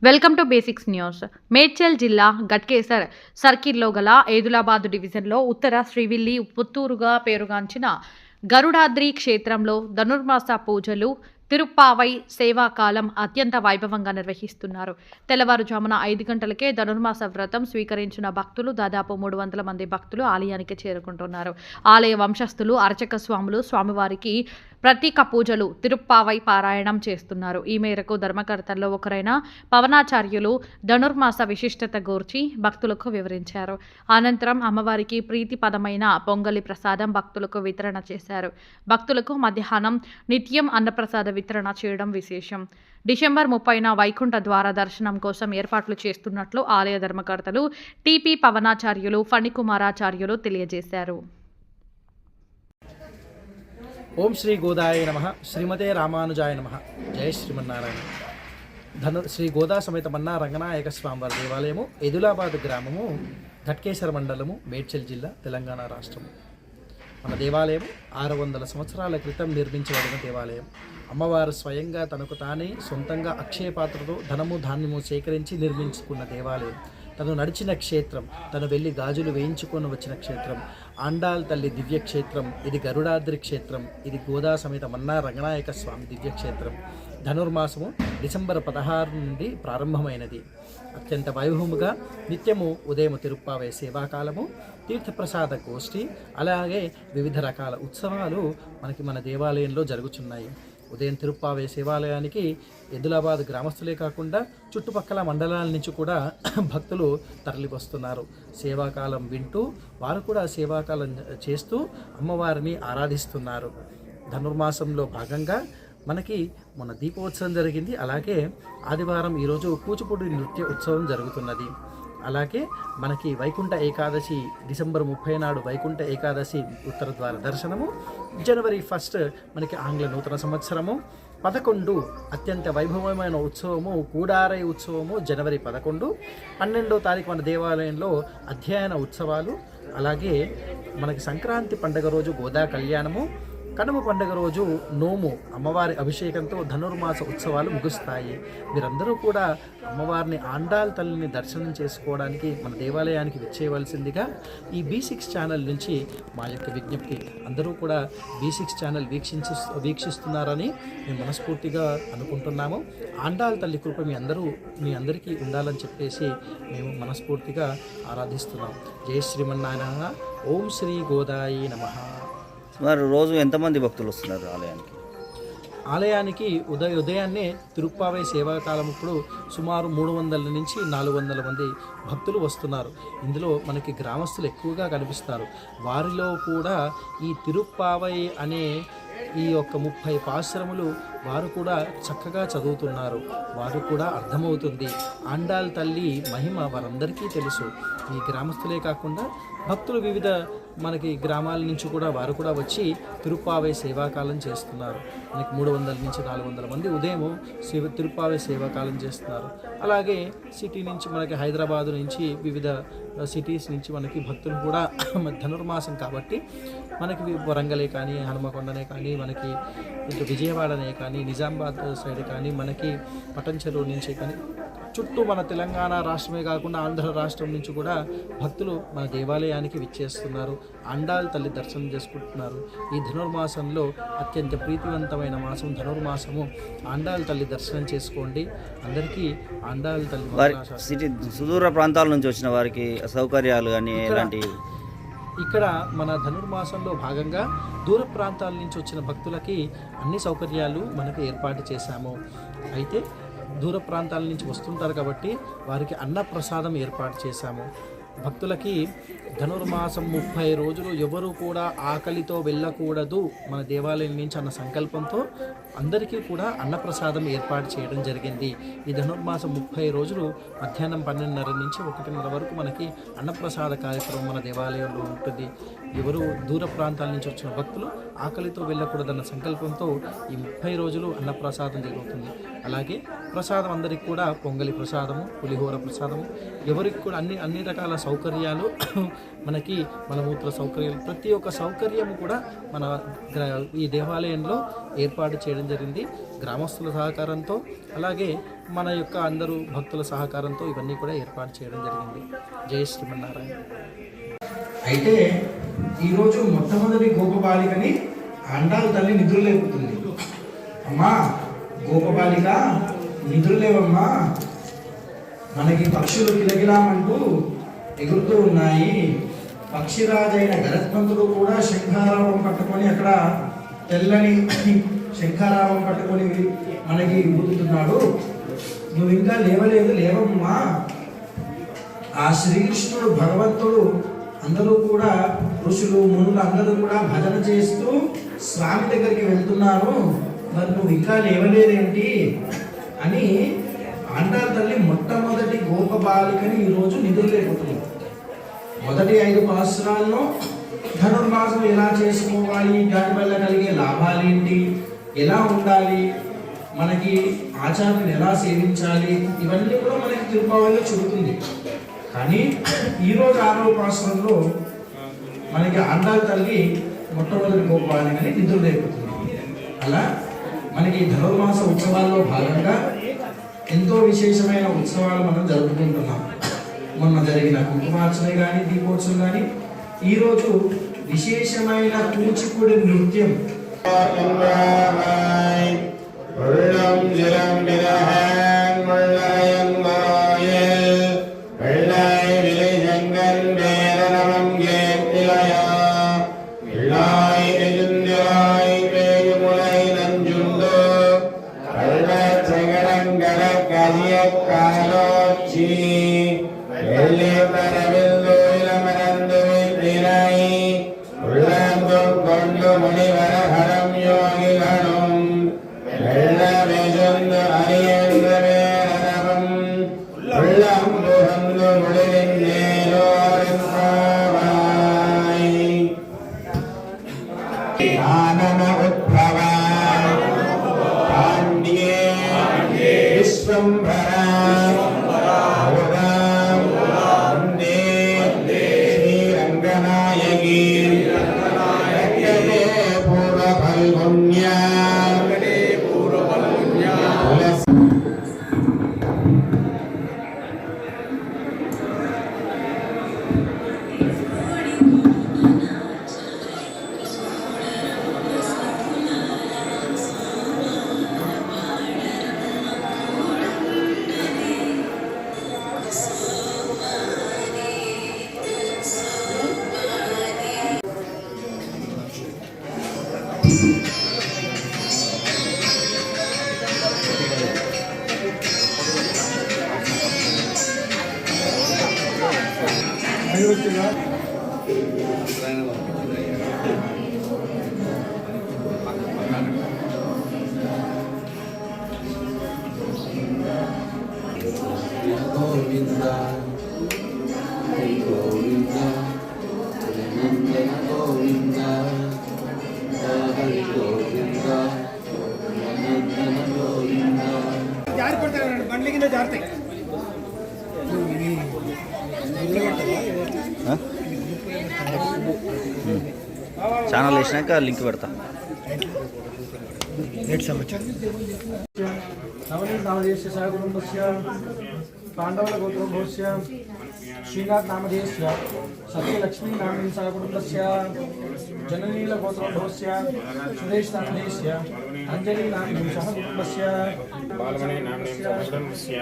Welcome to basics news. Medchal జిల్లా గట్కేసర్ సర్కిల్లో గల ఏదులాబాద్ డివిజన్లో ఉత్తర శ్రీవిల్లి పుత్తూరుగా పేరుగాంచిన గరుడాద్రి క్షేత్రంలో ధనుర్మాస పూజలు తిరుప్పావై సేవాకాలం అత్యంత వైభవంగా నిర్వహిస్తున్నారు. తెల్లవారుజామున 5 గంటలకే ధనుర్మాస వ్రతం స్వీకరించిన భక్తులు దాదాపు 300 మంది భక్తులు ఆలయానికి చేరుకుంటున్నారు. ఆలయ వంశస్థులు అర్చక స్వాములు స్వామివారికి ప్రత్యేక పూజలు తిరుప్పావై పారాయణం చేస్తున్నారు. ఈ మేరకు ధర్మకర్తల్లో ఒకరైన పవనాచార్యులు ధనుర్మాస విశిష్టత గూర్చి భక్తులకు వివరించారు. అనంతరం అమ్మవారికి ప్రీతిపదమైన పొంగలి ప్రసాదం భక్తులకు వితరణ చేశారు. భక్తులకు మధ్యాహ్నం నిత్యం అన్నప్రసాద వితరణ చేయడం విశేషం. డిసెంబర్ 30న వైకుంఠ ద్వార దర్శనం కోసం ఏర్పాట్లు చేస్తున్నట్లు ఆలయ ధర్మకర్తలు టిపి పవనాచార్యులు ఫణికుమారాచార్యులు తెలియజేశారు. ఓం శ్రీ గోదాయ నమః. శ్రీమతే రామానుజాయ నమః. జయ శ్రీమన్నారాయణ. శ్రీ గోదా సమేత మన్నా రంగనాయక స్వామివారి దేవాలయము, ఏదులాబాద్ గ్రామము, ఘట్కేసర్ మండలము, మేడ్చల్ జిల్లా, తెలంగాణ రాష్ట్రము. మన దేవాలయం 600 సంవత్సరాల క్రితం నిర్మించబడిన దేవాలయం. అమ్మవారు స్వయంగా తనకు తానే సొంతంగా అక్షయ పాత్రతో ధనము ధాన్యము సేకరించి నిర్మించుకున్న దేవాలయం. తను నడిచిన క్షేత్రం, తను వెళ్ళి గాజులు వేయించుకొని వచ్చిన క్షేత్రం, ఆండాల్ తల్లి దివ్యక్షేత్రం. ఇది గరుడాద్రి క్షేత్రం. ఇది గోదా సమేత మన్నా రంగనాయక స్వామి దివ్యక్షేత్రం. ధనుర్మాసము డిసెంబర్ 16 నుండి ప్రారంభమైనది. అత్యంత వైభవముగా నిత్యము ఉదయం తిరుప్పావై సేవాకాలము, తీర్థప్రసాద గోష్ఠి, అలాగే వివిధ రకాల ఉత్సవాలు మన దేవాలయంలో జరుగుతున్నాయి. ఉదయం తిరుప్పావై సేవాలయానికి ఏదులాబాద్ గ్రామస్తులే కాకుండా చుట్టుపక్కల మండలాల నుంచి కూడా భక్తులు తరలివస్తున్నారు. సేవాకాలం వింటూ వారు కూడా సేవాకాలం చేస్తూ అమ్మవారిని ఆరాధిస్తున్నారు. ధనుర్మాసంలో భాగంగా మనకి మొన్న దీపోత్సవం జరిగింది. అలాగే ఆదివారం ఈరోజు కూచిపూడి నృత్య ఉత్సవం జరుగుతున్నది. అలాగే మనకి వైకుంఠ ఏకాదశి డిసెంబర్ 30 నాడు వైకుంఠ ఏకాదశి ఉత్తర ద్వార దర్శనము. జనవరి 1 మనకి ఆంగ్ల నూతన సంవత్సరము. 11 అత్యంత వైభవమైన ఉత్సవము కూడారై ఉత్సవము జనవరి 11. 12వ తారీఖు మన దేవాలయంలో అధ్యయన ఉత్సవాలు. అలాగే మనకి సంక్రాంతి పండుగ రోజు గోదా కళ్యాణము. కనుమ పండుగ రోజు నోము, అమ్మవారి అభిషేకంతో ధనుర్మాస ఉత్సవాలు ముగుస్తాయి. మీరందరూ కూడా అమ్మవారిని ఆండాల్ తల్లిని దర్శనం చేసుకోవడానికి మన దేవాలయానికి వచ్చేయవలసిందిగా ఈ B6 ఛానల్ నుంచి మా యొక్క విజ్ఞప్తి. అందరూ కూడా B6 ఛానల్ వీక్షిస్తున్నారని మేము మనస్ఫూర్తిగా అనుకుంటున్నాము. ఆండాల్ తల్లి కృప మీ అందరికీ ఉండాలని చెప్పేసి మేము మనస్ఫూర్తిగా ఆరాధిస్తున్నాం. జయ శ్రీమన్నారాయణ. ఓం శ్రీ గోదాయి నమః. మరి రోజు ఎంతమంది భక్తులు వస్తున్నారు ఆలయానికి? ఉదయాన్నే తిరుప్పావై సేవాకాలం ఇప్పుడు సుమారు 300 నుంచి 400 మంది భక్తులు వస్తున్నారు. ఇందులో మనకి గ్రామస్తులు ఎక్కువగా కనిపిస్తారు. వారిలో కూడా ఈ తిరుప్పావై అనే ఈ యొక్క 30 పాశ్రములు వారు కూడా చక్కగా చదువుతున్నారు. వారు కూడా అర్థమవుతుంది. ఆండాల్ తల్లి మహిమ వారందరికీ తెలుసు. ఈ గ్రామస్తులే కాకుండా భక్తులు వివిధ మనకి గ్రామాల నుంచి కూడా వారు కూడా వచ్చి తిరుప్పావై సేవాకాలం చేస్తున్నారు. మనకి 300 నుంచి 400 మంది ఉదయం తిరుప్పావై సేవాకాలం చేస్తున్నారు. అలాగే సిటీ నుంచి మనకి హైదరాబాదు నుంచి వివిధ సిటీస్ నుంచి మనకి భక్తులు కూడా ధనుర్మాసం కాబట్టి మనకి వరంగలే కానీ, హనుమకొండనే కానీ, మనకి విజయవాడనే కానీ, నిజామాబాద్ సైడ్ కానీ, మనకి పటంచెరు నుంచి కానీ, చుట్టూ మన తెలంగాణ రాష్ట్రమే కాకుండా ఆంధ్ర రాష్ట్రం నుంచి కూడా భక్తులు మన దేవాలయానికి విచ్చేస్తున్నారు. ఆండాల్ తల్లి దర్శనం చేసుకుంటున్నారు. ఈ ధనుర్మాసంలో అత్యంత ప్రీతివంతమైన మాసం ధనుర్మాసము. ఆండాల్ తల్లి దర్శనం చేసుకోండి. అందరికీ ఆండాల్ తల్లి సిటీ సుదూర ప్రాంతాల నుంచి వచ్చిన వారికి సౌకర్యాలు కానీ ఎలాంటి ఇక్కడ మన ధనుర్మాసంలో భాగంగా దూర ప్రాంతాల నుంచి వచ్చిన భక్తులకి అన్ని సౌకర్యాలు మనకు ఏర్పాటు చేశాము. అయితే దూర ప్రాంతాల నుంచి వస్తుంటారు కాబట్టి వారికి అన్నప్రసాదం ఏర్పాటు చేశాము. భక్తులకి ధనుర్మాసం 30 రోజులు ఎవరు కూడా ఆకలితో వెళ్ళకూడదు మన దేవాలయం నుంచి అన్న సంకల్పంతో అందరికీ కూడా అన్నప్రసాదం ఏర్పాటు చేయడం జరిగింది. ఈ ధనుర్మాసం 30 రోజులు మధ్యాహ్నం 12:30 నుంచి 1:30 వరకు మనకి అన్నప్రసాద కార్యక్రమం మన దేవాలయంలో ఉంటుంది. ఎవరు దూర ప్రాంతాల నుంచి వచ్చిన భక్తులు ఆకలితో వెళ్ళకూడదన్న సంకల్పంతో ఈ 30 రోజులు అన్నప్రసాదం జరుగుతుంది. అలాగే ప్రసాదం అందరికీ కూడా పొంగలి ప్రసాదము, పులిహోర ప్రసాదము, ఎవరికి కూడా అన్ని రకాల సౌకర్యాలు మనకి మలమూత్ర సౌకర్యాలు ప్రతి ఒక్క సౌకర్యము కూడా మన ఈ దేవాలయంలో ఏర్పాటు చేయడం జరిగింది గ్రామస్తుల సహకారంతో. అలాగే మన యొక్క అందరూ భక్తుల సహకారంతో ఇవన్నీ కూడా ఏర్పాటు చేయడం జరిగింది. జై శ్రీమన్నారాయణ. అయితే ఈరోజు మొట్టమొదటి గోపబాలికని ఆండాళ్ళ తల్లి నిద్ర లేపుతుంది. అమ్మా గోపబాలిక నిద్ర లేవమ్మా, మనకి పక్షులు కిలకిలామంటూ ఎగురుతూ ఉన్నాయి. పక్షిరాజైన గరత్మంతుడు కూడా శంఖారావం పట్టుకొని అక్కడ తెల్లని శంఖారావం పట్టుకొని మనకి ఊరుతున్నాడు. నువ్వు ఇంకా లేవలేదు, లేవమ్మా. ఆ శ్రీకృష్ణుడు భగవంతుడు అందరూ కూడా ఋషులు మునులు అందరూ కూడా భజన చేస్తూ స్వామి దగ్గరికి వెళ్తున్నారు, మరి నువ్వు ఇంకా లేవలేదేంటి అని ఆండాళ్ళ తల్లి మొట్టమొదటి గోపబాలికని ఈరోజు నిద్రలేకపోతుంది. మొదటి 5 పాసురాల్లో ధనుర్మాసం ఎలా చేసుకోవాలి, దానివల్ల కలిగే లాభాలేంటి, ఎలా ఉండాలి, మనకి ఆచారాన్ని ఎలా సేవించాలి, ఇవన్నీ కూడా మనకి తిరుపావళిలో చెబుతుంది. కానీ ఈరోజు 6వ పాసురంలో మనకి ఆండాళ్ళ తల్లి మొట్టమొదటి గోపబాలికని నిద్రలేపుతుంది. అలా మనకి ధనుర్మాస ఉత్సవాల్లో భాగంగా ఎంతో విశేషమైన ఉత్సవాలు మనం జరుపుకుంటున్నాం. మొన్న జరిగిన కుంకుమార్చన కానీ దీపోత్సవం కానీ, ఈరోజు విశేషమైన కూచిపూడి నృత్యం ఛానల్ వేసినాక లింక్ పెడతా. पांडवल गोत्रोद्भवस्य श्रीनाथ नामधेयस्य सत्यलक्ष्मी नाम्नी सह कुटुंबस्य जननील गोत्रोद्भवस्य सुरेश नामधेयस्य अंजलि नाम्नी सह कुटुंबस्य बालमणि नाम्नी सह कुटुंबस्य